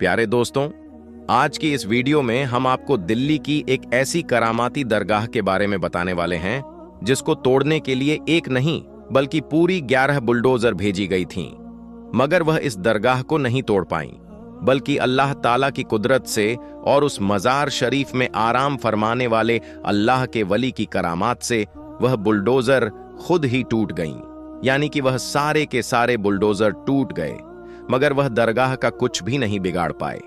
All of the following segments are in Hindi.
प्यारे दोस्तों, आज की इस वीडियो में हम आपको दिल्ली की एक ऐसी करामाती दरगाह के बारे में बताने वाले हैं जिसको तोड़ने के लिए एक नहीं बल्कि पूरी 11 बुलडोजर भेजी गई थीं। मगर वह इस दरगाह को नहीं तोड़ पाईं, बल्कि अल्लाह ताला की कुदरत से और उस मजार शरीफ में आराम फरमाने वाले अल्लाह के वली की करामात से वह बुलडोजर खुद ही टूट गईं। यानी कि वह सारे के सारे बुलडोजर टूट गए, मगर वह दरगाह का कुछ भी नहीं बिगाड़ पाए,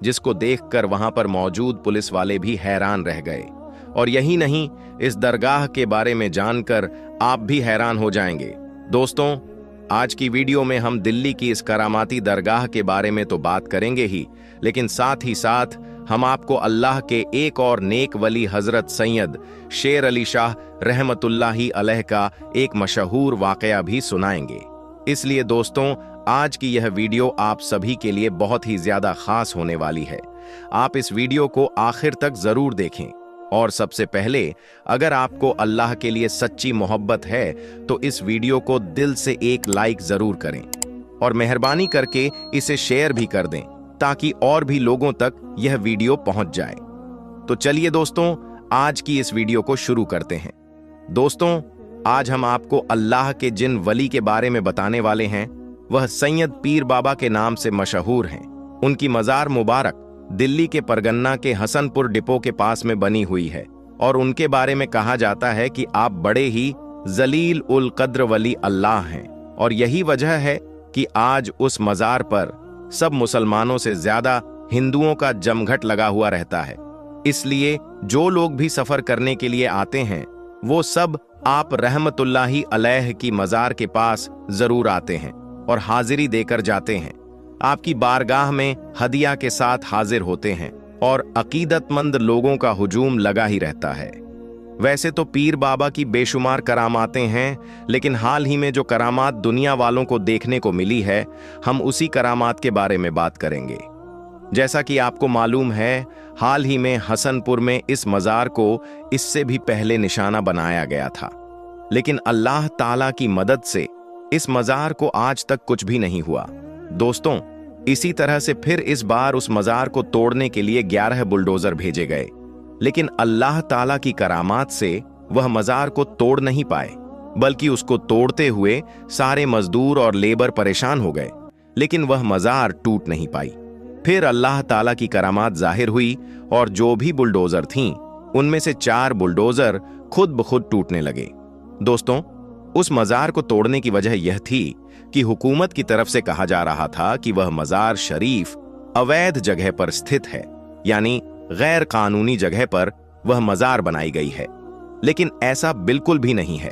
जिसको देखकर वहां पर मौजूद पुलिस वाले भी हैरान रह गए। और यही नहीं, इस दरगाह के बारे में जानकर आप भी हैरान हो जाएंगे। दोस्तों, आज की वीडियो में हम दिल्ली की इस करामाती दरगाह के बारे में तो बात करेंगे ही, लेकिन साथ ही साथ हम आपको अल्लाह के एक और नेक वली हजरत सैयद शेर अली शाह रहमतुल्लाही अलैह का एक मशहूर वाकया भी सुनाएंगे। इसलिए दोस्तों, आज की यह वीडियो आप सभी के लिए बहुत ही ज्यादा खास होने वाली है। आप इस वीडियो को आखिर तक जरूर देखें। और सबसे पहले, अगर आपको अल्लाह के लिए सच्ची मोहब्बत है तो इस वीडियो को दिल से एक लाइक जरूर करें और मेहरबानी करके इसे शेयर भी कर दें ताकि और भी लोगों तक यह वीडियो पहुंच जाए। तो चलिए दोस्तों, आज की इस वीडियो को शुरू करते हैं। दोस्तों, आज हम आपको अल्लाह के जिन वली के बारे में बताने वाले हैं, वह सैयद पीर बाबा के नाम से मशहूर हैं। उनकी मजार मुबारक दिल्ली के परगन्ना के हसनपुर डिपो के पास में बनी हुई है और उनके बारे में कहा जाता है कि आप बड़े ही जलील उल कद्र वली अल्लाह हैं। और यही वजह है कि आज उस मजार पर सब मुसलमानों से ज्यादा हिंदुओं का जमघट लगा हुआ रहता है। इसलिए जो लोग भी सफर करने के लिए आते हैं वो सब आप रहमतुल्लाही अलैह की मजार के पास जरूर आते हैं और हाजिरी देकर जाते हैं। आपकी बारगाह में हदिया के साथ हाजिर होते हैं और अकीदतमंद लोगों का हुजूम लगा ही रहता है। वैसे तो पीर बाबा की बेशुमार करामातें हैं, लेकिन हाल ही में जो करामात दुनिया वालों को देखने को मिली है, हम उसी करामात के बारे में बात करेंगे। जैसा कि आपको मालूम है, हाल ही में हसनपुर में इस मजार को इससे भी पहले निशाना बनाया गया था, लेकिन अल्लाह ताला की मदद से इस मजार को आज तक कुछ भी नहीं हुआ। दोस्तों, इसी तरह से फिर इस बार उस मजार को तोड़ने के लिए 11 बुलडोजर भेजे गए, लेकिन अल्लाह ताला की करामात से वह मजार को तोड़ नहीं पाए, बल्कि उसको तोड़ते हुए सारे मजदूर और लेबर परेशान हो गए, लेकिन वह मजार टूट नहीं पाई। फिर अल्लाह ताला की करामात जाहिर हुई और जो भी बुलडोजर थीं, उनमें से 4 बुलडोजर खुद ब खुद टूटने लगे। दोस्तों, उस मजार को तोड़ने की वजह यह थी कि हुकूमत की तरफ से कहा जा रहा था कि वह मजार शरीफ अवैध जगह पर स्थित है, यानी गैर कानूनी जगह पर वह मजार बनाई गई है। लेकिन ऐसा बिल्कुल भी नहीं है,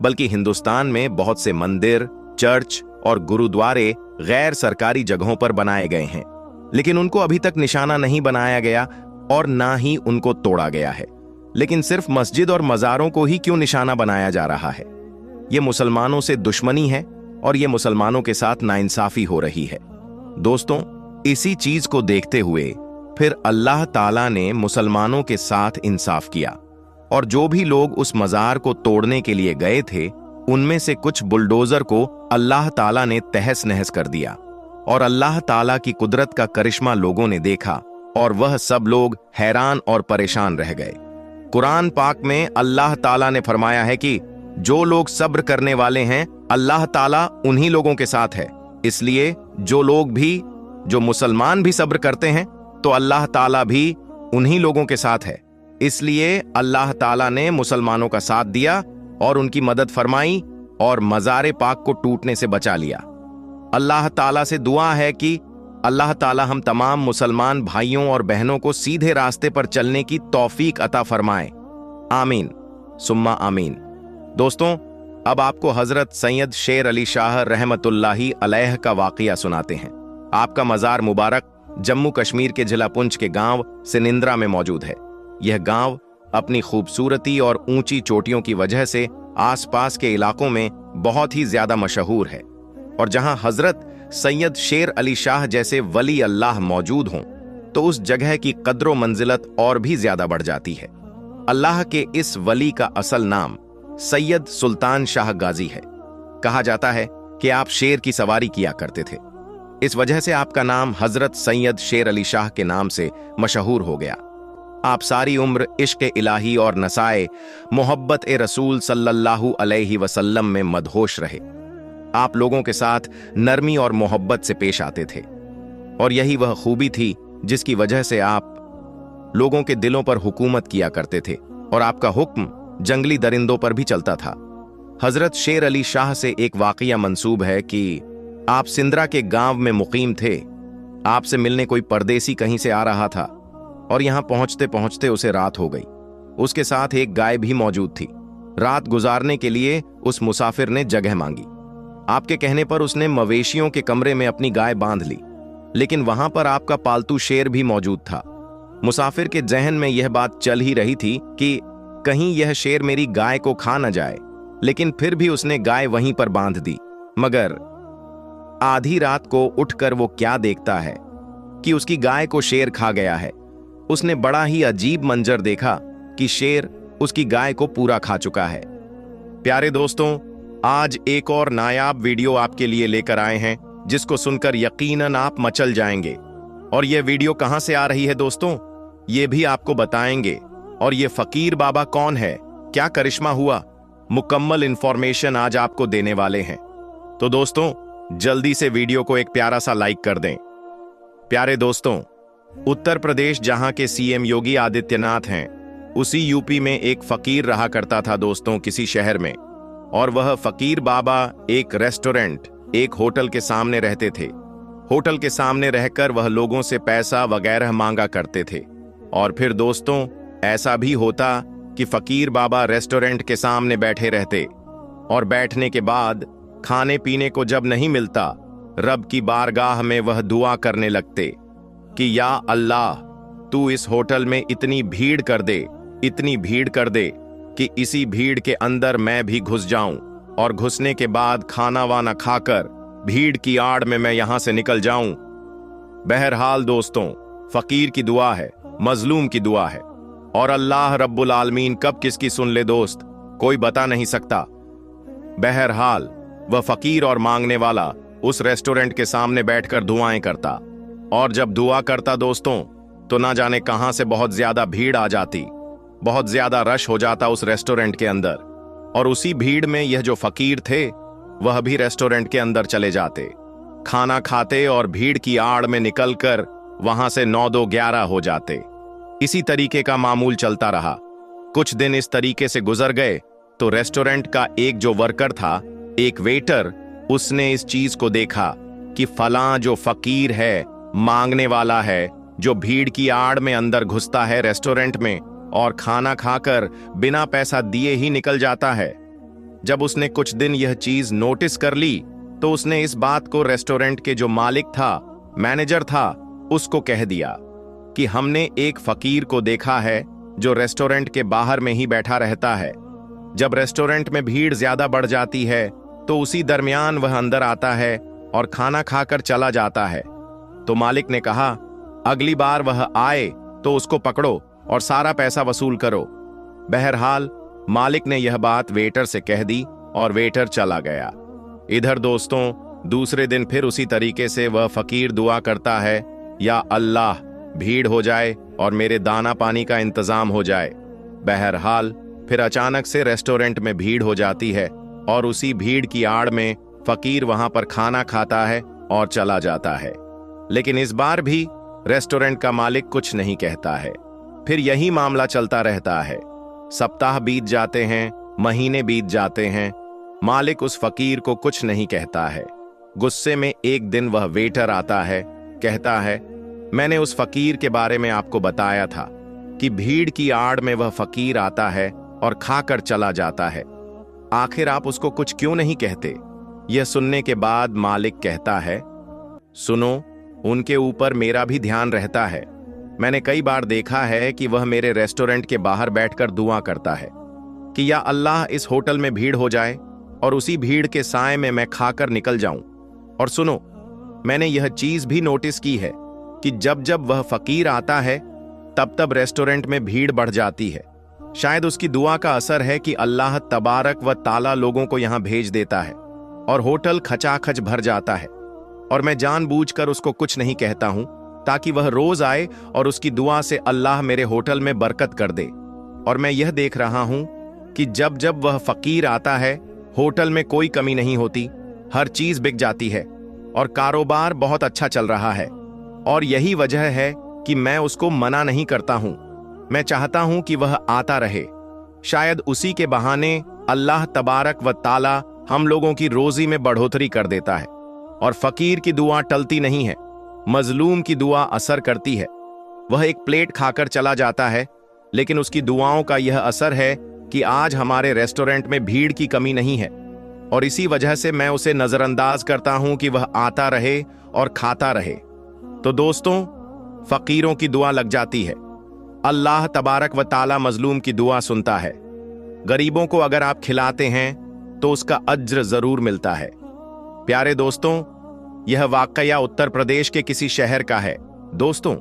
बल्कि हिंदुस्तान में बहुत से मंदिर, चर्च और गुरुद्वारे गैर सरकारी जगहों पर बनाए गए हैं, लेकिन उनको अभी तक निशाना नहीं बनाया गया और ना ही उनको तोड़ा गया है। लेकिन सिर्फ मस्जिद और मजारों को ही क्यों निशाना बनाया जा रहा है? ये मुसलमानों से दुश्मनी है और ये मुसलमानों के साथ नाइंसाफी हो रही है। दोस्तों, इसी चीज को देखते हुए फिर अल्लाह ताला ने मुसलमानों के साथ इंसाफ किया और जो भी लोग उस मजार को तोड़ने के लिए गए थे, उनमें से कुछ बुलडोजर को अल्लाह ताला ने तहस नहस कर दिया और अल्लाह ताला की कुदरत का करिश्मा लोगों ने देखा और वह सब लोग हैरान और परेशान रह गए। कुरान पाक में अल्लाह ताला ने फरमाया है कि जो लोग सब्र करने वाले हैं, अल्लाह ताला उन्हीं लोगों के साथ है। इसलिए जो मुसलमान भी सब्र करते हैं तो अल्लाह ताला भी उन्हीं लोगों के साथ है। इसलिए अल्लाह ताला ने मुसलमानों का साथ दिया और उनकी मदद फरमाई और मज़ारे पाक को टूटने से बचा लिया। अल्लाह ताला से दुआ है कि अल्लाह ताला हम तमाम मुसलमान भाइयों और बहनों को सीधे रास्ते पर चलने की तौफीक अता फरमाए। आमीन सुम्मा आमीन। दोस्तों, अब आपको हजरत सैयद शेर अली शाह रहमतुल्लाही अलैह का वाकया सुनाते हैं। आपका मजार मुबारक जम्मू कश्मीर के जिला पुंछ के गांव सिनिंद्रा में मौजूद है। यह गांव अपनी खूबसूरती और ऊंची चोटियों की वजह से आसपास के इलाकों में बहुत ही ज्यादा मशहूर है और जहां हजरत सैयद शेर अली शाह जैसे वली अल्लाह मौजूद हों तो उस जगह की कद्रो मंजिलत और भी ज्यादा बढ़ जाती है। अल्लाह के इस वली का असल नाम सैयद सुल्तान शाह गाजी है। कहा जाता है कि आप शेर की सवारी किया करते थे। इस वजह से आपका नाम हजरत सैयद शेर अली शाह के नाम से मशहूर हो गया। आप सारी उम्र इश्क इलाही और नसाए मोहब्बत ए रसूल सल्लल्लाहु अलैहि वसल्लम में मदहोश रहे। आप लोगों के साथ नरमी और मोहब्बत से पेश आते थे, और यही वह खूबी थी जिसकी वजह से आप लोगों के दिलों पर हुकूमत किया करते थे, और आपका हुक्म जंगली दरिंदों पर भी चलता था। हजरत शेर अली शाह से एक वाकया मंसूब है कि आप सिंदरा के गांव में मुकीम थे। आपसे मिलने कोई परदेसी कहीं से आ रहा था, और यहां पहुंचते पहुंचते उसे रात हो गई। उसके साथ एक गाय भी मौजूद थी। रात गुजारने के लिए उस मुसाफिर ने जगह मांगी। आपके कहने पर उसने मवेशियों के कमरे में अपनी गाय बांध ली, लेकिन वहां पर आपका पालतू शेर भी मौजूद था। मुसाफिर के जहन में यह बात चल ही रही थी कि कहीं यह शेर मेरी गाय को खा न जाए, लेकिन फिर भी उसने गाय वहीं पर बांध दी। मगर आधी रात को उठकर वो क्या देखता है कि उसकी गाय को शेर खा गया है। उसने बड़ा ही अजीब मंजर देखा कि शेर उसकी गाय को पूरा खा चुका है। प्यारे दोस्तों, आज एक और नायाब वीडियो आपके लिए लेकर आए हैं, जिसको सुनकर यकीनन आप मचल जाएंगे। और यह वीडियो कहां से आ रही है दोस्तों, ये भी आपको बताएंगे। और ये फकीर बाबा कौन है, क्या करिश्मा हुआ, मुकम्मल इंफॉर्मेशन आज आपको देने वाले हैं। तो दोस्तों, जल्दी से वीडियो को एक प्यारा सा लाइक कर दें। प्यारे दोस्तों, उत्तर प्रदेश जहां के सीएम योगी आदित्यनाथ हैं, उसी यूपी में एक फकीर रहा करता था दोस्तों, किसी शहर में। और वह फकीर बाबा एक रेस्टोरेंट, एक होटल के सामने रहते थे। होटल के सामने रहकर वह लोगों से पैसा वगैरह मांगा करते थे। और फिर दोस्तों, ऐसा भी होता कि फकीर बाबा रेस्टोरेंट के सामने बैठे रहते, और बैठने के बाद खाने पीने को जब नहीं मिलता, रब की बारगाह में वह दुआ करने लगते कि या अल्लाह, तू इस होटल में इतनी भीड़ कर दे, इतनी भीड़ कर दे कि इसी भीड़ के अंदर मैं भी घुस जाऊं, और घुसने के बाद खाना वाना खाकर भीड़ की आड़ में मैं यहां से निकल जाऊं। बहरहाल दोस्तों, फकीर की दुआ है, मजलूम की दुआ है, और अल्लाह रब्बुल आलमीन कब किसकी सुन ले दोस्त, कोई बता नहीं सकता। बहरहाल वह फकीर और मांगने वाला उस रेस्टोरेंट के सामने बैठकर दुआएं करता, और जब दुआ करता दोस्तों, तो ना जाने कहां से बहुत ज्यादा भीड़ आ जाती, बहुत ज्यादा रश हो जाता उस रेस्टोरेंट के अंदर। और उसी भीड़ में यह जो फकीर थे, वह भी रेस्टोरेंट के अंदर चले जाते, खाना खाते, और भीड़ की आड़ में निकलकर वहां से 9-2-11 हो जाते। इसी तरीके का मामूल चलता रहा। कुछ दिन इस तरीके से गुजर गए तो रेस्टोरेंट का एक जो वर्कर था, एक वेटर, उसने इस चीज को देखा कि फलां जो फकीर है, मांगने वाला है, जो भीड़ की आड़ में अंदर घुसता है रेस्टोरेंट में और खाना खाकर बिना पैसा दिए ही निकल जाता है। जब उसने कुछ दिन यह चीज नोटिस कर ली, तो उसने इस बात को रेस्टोरेंट के जो मालिक था, मैनेजर था, उसको कह दिया कि हमने एक फकीर को देखा है जो रेस्टोरेंट के बाहर में ही बैठा रहता है। जब रेस्टोरेंट में भीड़ ज्यादा बढ़ जाती है तो उसी दरमियान वह अंदर आता है और खाना खाकर चला जाता है। तो मालिक ने कहा, अगली बार वह आए तो उसको पकड़ो और सारा पैसा वसूल करो। बहरहाल मालिक ने यह बात वेटर से कह दी और वेटर चला गया। इधर दोस्तों, दूसरे दिन फिर उसी तरीके से वह फकीर दुआ करता है, या अल्लाह, भीड़ हो जाए और मेरे दाना पानी का इंतजाम हो जाए। बहरहाल फिर अचानक से रेस्टोरेंट में भीड़ हो जाती है, और उसी भीड़ की आड़ में फकीर वहां पर खाना खाता है और चला जाता है। लेकिन इस बार भी रेस्टोरेंट का मालिक कुछ नहीं कहता है। फिर यही मामला चलता रहता है। सप्ताह बीत जाते हैं, महीने बीत जाते हैं, मालिक उस फकीर को कुछ नहीं कहता है। गुस्से में एक दिन वह वेटर आता है, कहता है, मैंने उस फकीर के बारे में आपको बताया था कि भीड़ की आड़ में वह फकीर आता है और खाकर चला जाता है। आखिर आप उसको कुछ क्यों नहीं कहते? यह सुनने के बाद मालिक कहता है, सुनो, उनके ऊपर मेरा भी ध्यान रहता है। मैंने कई बार देखा है कि वह मेरे रेस्टोरेंट के बाहर बैठकर दुआ करता है कि या अल्लाह, इस होटल में भीड़ हो जाए और उसी भीड़ के साए में मैं खाकर निकल जाऊं। और सुनो, मैंने यह चीज भी नोटिस की है कि जब जब वह फकीर आता है तब तब रेस्टोरेंट में भीड़ बढ़ जाती है। शायद उसकी दुआ का असर है कि अल्लाह तबारक व ताला लोगों को यहां भेज देता है और होटल खचाखच भर जाता है। और मैं जानबूझकर उसको कुछ नहीं कहता हूं ताकि वह रोज आए और उसकी दुआ से अल्लाह मेरे होटल में बरकत कर दे। और मैं यह देख रहा हूं कि जब जब वह फकीर आता है, होटल में कोई कमी नहीं होती, हर चीज बिक जाती है और कारोबार बहुत अच्छा चल रहा है। और यही वजह है कि मैं उसको मना नहीं करता हूं। मैं चाहता हूं कि वह आता रहे। शायद उसी के बहाने अल्लाह तबारक व ताला हम लोगों की रोजी में बढ़ोतरी कर देता है। और फकीर की दुआ टलती नहीं है, मजलूम की दुआ असर करती है। वह एक प्लेट खाकर चला जाता है, लेकिन उसकी दुआओं का यह असर है कि आज हमारे रेस्टोरेंट में भीड़ की कमी नहीं है। और इसी वजह से मैं उसे नजरअंदाज करता हूं कि वह आता रहे और खाता रहे। तो दोस्तों, फकीरों की दुआ लग जाती है। अल्लाह तबारक व ताला मजलूम की दुआ सुनता है। गरीबों को अगर आप खिलाते हैं तो उसका अज्र जरूर मिलता है। प्यारे दोस्तों, यह वाकया उत्तर प्रदेश के किसी शहर का है। दोस्तों,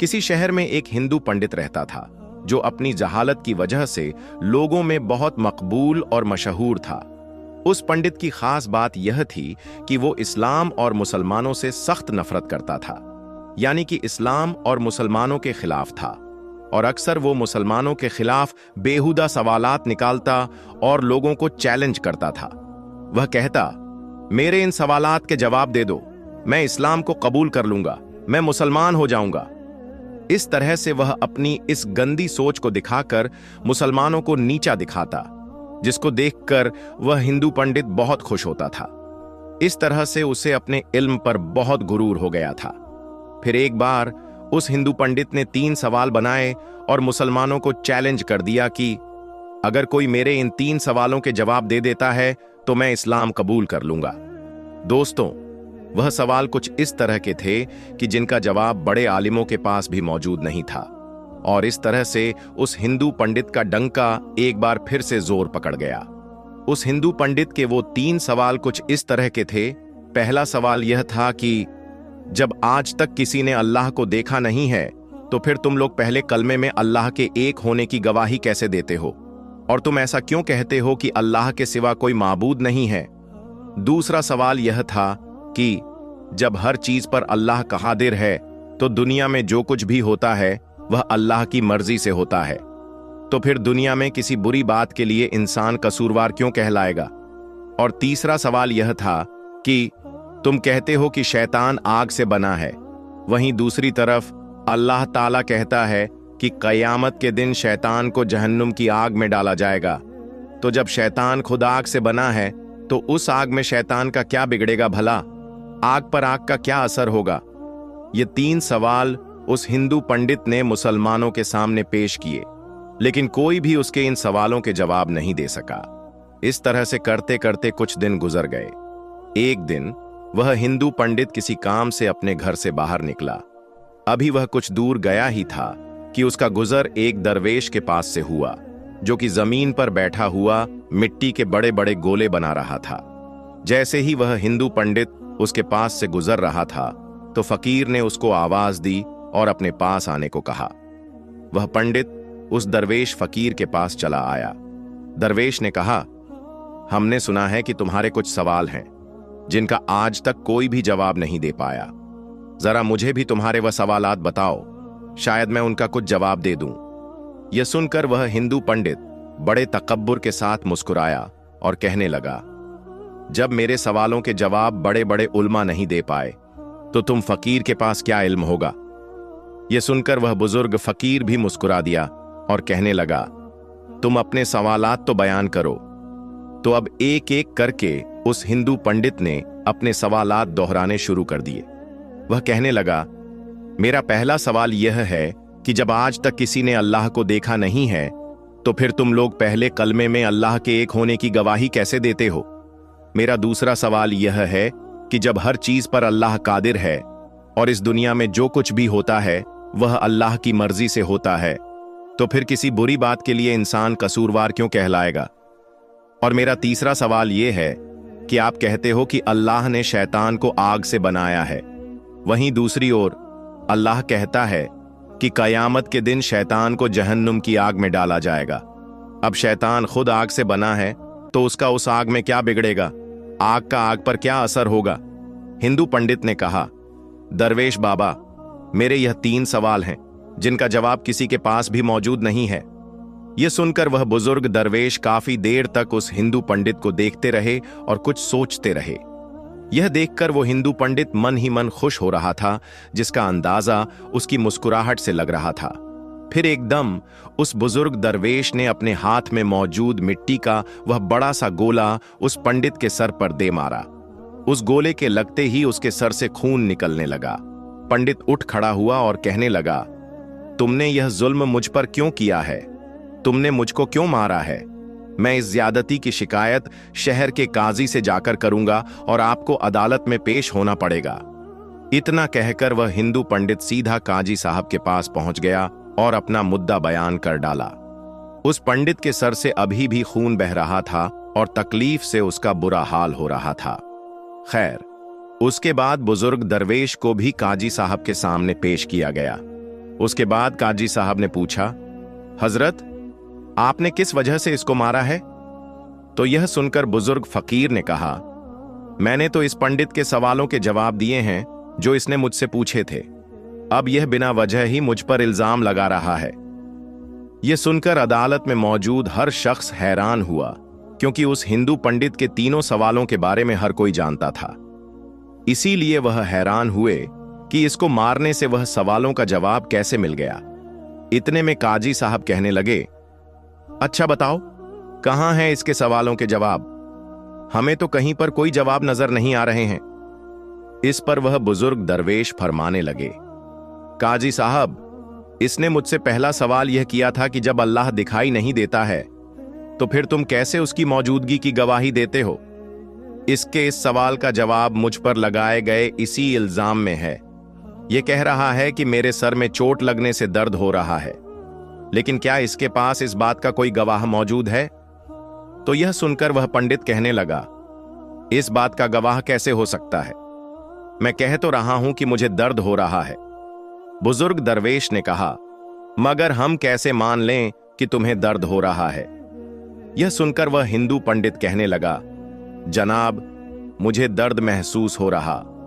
किसी शहर में एक हिंदू पंडित रहता था जो अपनी जहालत की वजह से लोगों में बहुत मकबूल और मशहूर था। उस पंडित की खास बात यह थी कि वो इस्लाम और मुसलमानों से सख्त नफरत करता था, यानी कि इस्लाम और मुसलमानों के खिलाफ था। और अक्सर वो मुसलमानों के खिलाफ बेहुदा सवालात निकालता और लोगों को चैलेंज करता था। वह कहता, मेरे इन सवालात के जवाब दे दो, मैं इस्लाम को कबूल कर लूंगा, मैं मुसलमान हो जाऊंगा। इस तरह से वह अपनी इस गंदी सोच को दिखाकर मुसलमानों को नीचा दिखाता, जिसको देखकर वह हिंदू पंडित बहुत खुश होता था। इस तरह से उसे अपने इल्म पर बहुत गुरूर हो गया था। फिर एक बार उस हिंदू पंडित ने 3 सवाल बनाए और मुसलमानों को चैलेंज कर दिया कि अगर कोई मेरे इन 3 सवालों के जवाब दे देता है तो मैं इस्लाम कबूल कर लूंगा। दोस्तों, वह सवाल कुछ इस तरह के थे कि जिनका जवाब बड़े आलिमों के पास भी मौजूद नहीं था। और इस तरह से उस हिंदू पंडित का डंका एक बार फिर से जोर पकड़ गया। उस हिंदू पंडित के वो 3 सवाल कुछ इस तरह के थे। पहला सवाल यह था कि जब आज तक किसी ने अल्लाह को देखा नहीं है तो फिर तुम लोग पहले कलमे में अल्लाह के एक होने की गवाही कैसे देते हो, और तुम ऐसा क्यों कहते हो कि अल्लाह के सिवा कोई माबूद नहीं है। दूसरा सवाल यह था कि जब हर चीज पर अल्लाह कादिर है तो दुनिया में जो कुछ भी होता है वह अल्लाह की मर्जी से होता है, तो फिर दुनिया में किसी बुरी बात के लिए इंसान कसूरवार क्यों कहलाएगा। और तीसरा सवाल यह था कि तुम कहते हो कि शैतान आग से बना है, वहीं दूसरी तरफ अल्लाह ताला कहता है कि कयामत के दिन शैतान को जहन्नुम की आग में डाला जाएगा। तो जब शैतान खुद आग से बना है तो उस आग में शैतान का क्या बिगड़ेगा भला, आग पर आग का क्या असर होगा। ये 3 सवाल उस हिंदू पंडित ने मुसलमानों के सामने पेश किए, लेकिन कोई भी उसके इन सवालों के जवाब नहीं दे सका। इस तरह से करते करते कुछ दिन गुजर गए। एक दिन वह हिंदू पंडित किसी काम से अपने घर से बाहर निकला। अभी वह कुछ दूर गया ही था कि उसका गुजर एक दरवेश के पास से हुआ, जो कि जमीन पर बैठा हुआ मिट्टी के बड़े बड़े गोले बना रहा था। जैसे ही वह हिंदू पंडित उसके पास से गुजर रहा था तो फकीर ने उसको आवाज दी और अपने पास आने को कहा। वह पंडित उस दरवेश फकीर के पास चला आया। दरवेश ने कहा, हमने सुना है कि तुम्हारे कुछ सवाल हैं जिनका आज तक कोई भी जवाब नहीं दे पाया। जरा मुझे भी तुम्हारे वह सवालात बताओ, शायद मैं उनका कुछ जवाब दे दूं। यह सुनकर वह हिंदू पंडित बड़े तकब्बुर के साथ मुस्कुराया और कहने लगा, जब मेरे सवालों के जवाब बड़े बड़े उल्मा नहीं दे पाए तो तुम फकीर के पास क्या इल्म होगा। यह सुनकर वह बुजुर्ग फकीर भी मुस्कुरा दिया और कहने लगा, तुम अपने सवालात तो बयान करो। तो अब एक एक करके उस हिंदू पंडित ने अपने सवालात दोहराने शुरू कर दिए। वह कहने लगा, मेरा पहला सवाल यह है कि जब आज तक किसी ने अल्लाह को देखा नहीं है तो फिर तुम लोग पहले कलमे में अल्लाह के एक होने की गवाही कैसे देते हो। मेरा दूसरा सवाल यह है कि जब हर चीज पर अल्लाह कादिर है और इस दुनिया में जो कुछ भी होता है वह अल्लाह की मर्जी से होता है, तो फिर किसी बुरी बात के लिए इंसान कसूरवार क्यों कहलाएगा। और मेरा तीसरा सवाल यह है कि आप कहते हो कि अल्लाह ने शैतान को आग से बनाया है, वहीं दूसरी ओर अल्लाह कहता है कि कयामत के दिन शैतान को जहन्नुम की आग में डाला जाएगा। अब शैतान खुद आग से बना है तो उसका उस आग में क्या बिगड़ेगा, आग का आग पर क्या असर होगा। हिंदू पंडित ने कहा, दरवेश बाबा, मेरे यह 3 सवाल हैं जिनका जवाब किसी के पास भी मौजूद नहीं है। यह सुनकर वह बुजुर्ग दरवेश काफी देर तक उस हिंदू पंडित को देखते रहे और कुछ सोचते रहे। यह देखकर वो हिंदू पंडित मन ही मन खुश हो रहा था, जिसका अंदाजा उसकी मुस्कुराहट से लग रहा था। फिर एकदम उस बुजुर्ग दरवेश ने अपने हाथ में मौजूद मिट्टी का वह बड़ा सा गोला उस पंडित के सर पर दे मारा। उस गोले के लगते ही उसके सर से खून निकलने लगा। पंडित उठ खड़ा हुआ और कहने लगा, तुमने यह जुल्म मुझ पर क्यों किया है? तुमने मुझको क्यों मारा है? मैं इस ज्यादती की शिकायत शहर के काजी से जाकर करूंगा और आपको अदालत में पेश होना पड़ेगा। इतना कहकर वह हिंदू पंडित सीधा काजी साहब के पास पहुंच गया और अपना मुद्दा बयान कर डाला। उस पंडित के सर से अभी भी खून बह रहा था और तकलीफ से उसका बुरा हाल हो रहा था। खैर, उसके बाद बुजुर्ग दरवेश को भी काजी साहब के सामने पेश किया गया। उसके बाद काजी साहब ने पूछा, हजरत, आपने किस वजह से इसको मारा है? तो यह सुनकर बुजुर्ग फकीर ने कहा, मैंने तो इस पंडित के सवालों के जवाब दिए हैं जो इसने मुझसे पूछे थे। अब यह बिना वजह ही मुझ पर इल्जाम लगा रहा है। यह सुनकर अदालत में मौजूद हर शख्स हैरान हुआ, क्योंकि उस हिंदू पंडित के तीनों सवालों के बारे में हर कोई जानता था। इसीलिए वह हैरान हुए कि इसको मारने से वह सवालों का जवाब कैसे मिल गया। इतने में काजी साहब कहने लगे, अच्छा बताओ, कहां हैं इसके सवालों के जवाब? हमें तो कहीं पर कोई जवाब नजर नहीं आ रहे हैं। इस पर वह बुजुर्ग दरवेश फरमाने लगे, काजी साहब, इसने मुझसे पहला सवाल यह किया था कि जब अल्लाह दिखाई नहीं देता है तो फिर तुम कैसे उसकी मौजूदगी की गवाही देते हो? इसके इस सवाल का जवाब मुझ पर लगाए गए इसी इल्जाम में है। यह कह रहा है कि मेरे सर में चोट लगने से दर्द हो रहा है, लेकिन क्या इसके पास इस बात का कोई गवाह मौजूद है? तो यह सुनकर वह पंडित कहने लगा, इस बात का गवाह कैसे हो सकता है? मैं कह तो रहा हूं कि मुझे दर्द हो रहा है। बुजुर्ग दरवेश ने कहा, मगर हम कैसे मान लें कि तुम्हें दर्द हो रहा है? यह सुनकर वह हिंदू पंडित कहने लगा, जनाब, मुझे दर्द महसूस हो रहा,